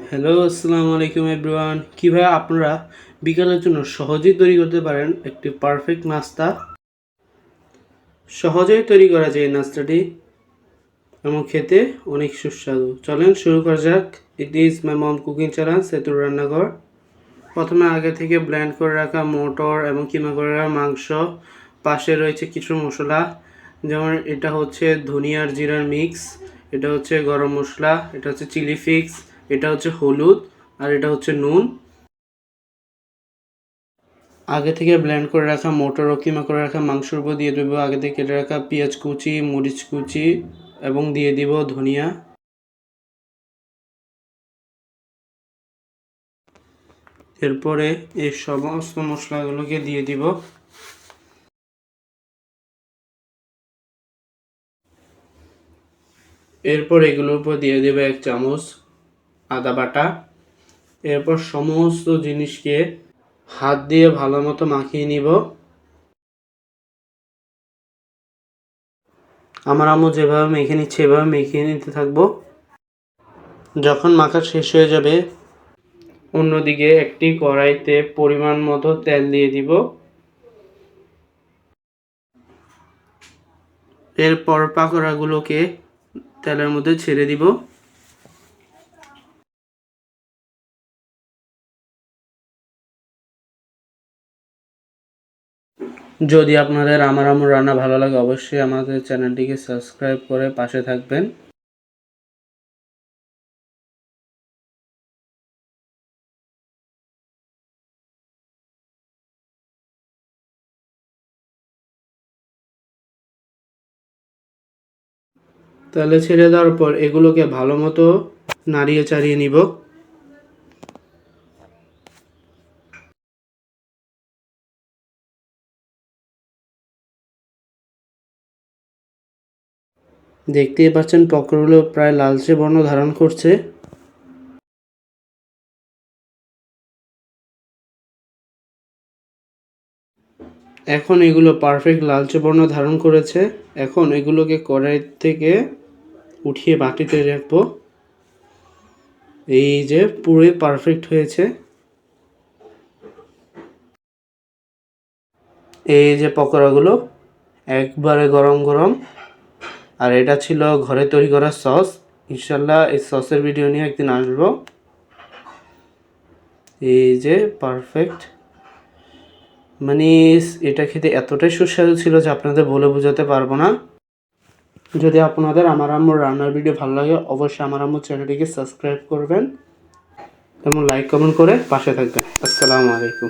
Hello, আসসালামু আলাইকুম everyone. কীভাবে আপনারা বিকালের জন্য সহজেই তৈরি করতে পারেন একটি পারফেক্ট নাস্তা। সহজেই তৈরি করা যায় এই নাস্তাটি এবং খেতে অনেক সুস্বাদু। চলেন শুরু করা যাক। It is my mom cooking channel সেতুর রান্নাঘর। প্রথমে আগে থেকে ব্লেন্ড করে রাখা মটর এবং কিমা করে রাখা মাংস, পাশে রয়েছে কিছু মশলা, যেমন এটা হচ্ছে ধনিয়ার জিরার মিক্স, এটা হচ্ছে গরম মশলা, এটা হচ্ছে চিলি ফ্লেক্স, এটা হচ্ছে হলুদ, আর এটা হচ্ছে নুন। আগে থেকে ব্লেন্ড করে রাখা মটর ও কিমা করে রাখা মাংসের উপর দিয়ে দেবো আগে থেকে কেটে রাখা পেঁয়াজ কুচি, মরিচ কুচি এবং দিয়ে দিব ধনিয়া। এরপরে এই সমস্ত মশলাগুলোকে দিয়ে দিব। এরপর এগুলোর উপর দিয়ে দেব 1 চামচ আদা বাটা। এরপর সমস্ত জিনিসকে হাত দিয়ে ভালো মতো মাখিয়ে নিব। আমার আম্মু যেভাবে মেখে নিচ্ছে এভাবে মেখে নিতে থাকবো। যখন মাখা শেষ হয়ে যাবে, অন্যদিকে একটি কড়াইতে পরিমাণ মতো তেল দিয়ে দিব। এরপর পাকোড়াগুলোকে তেলের মধ্যে ছেড়ে দিব। যদি আপনাদের আমার আম্মুর রান্না ভালো লাগে অবশ্যই আমাদের চ্যানেলটিকে সাবস্ক্রাইব করে পাশে থাকবেন। তেলে ছেড়ে দেওয়ার পর এগুলোকে ভালো মতো নাড়িয়ে চাড়িয়ে নিব। দেখতেই পাচ্ছেন পকোড়াগুলো প্রায় লালচে বর্ণ ধারণ করছে। এখন এগুলো পারফেক্ট লালচে বর্ণ ধারণ করেছে। এখন এগুলোকে কড়াই থেকে উঠিয়ে বাটিতে রাখবো। এই যে পুরোই পারফেক্ট হয়েছে। এই যে পকোড়াগুলো একবারে গরম গরম। আর এটা ছিল ঘরে তৈরি করা সস। ইনশাল্লাহ এই সসের ভিডিও নিয়ে একদিন আসবো। এই যে পারফেক্ট, মানে এটা খেতে এতটাই সুস্বাদু ছিল যে আপনাদের বলে বোঝাতে পারবো না। যদি আপনাদের আমার আম্মুর রান্নার ভিডিও ভালো লাগে অবশ্যই আমার আম্মুর চ্যানেলটিকে সাবস্ক্রাইব করবেন এবং লাইক কমেন্ট করে পাশে থাকবেন। আসসালামু আলাইকুম।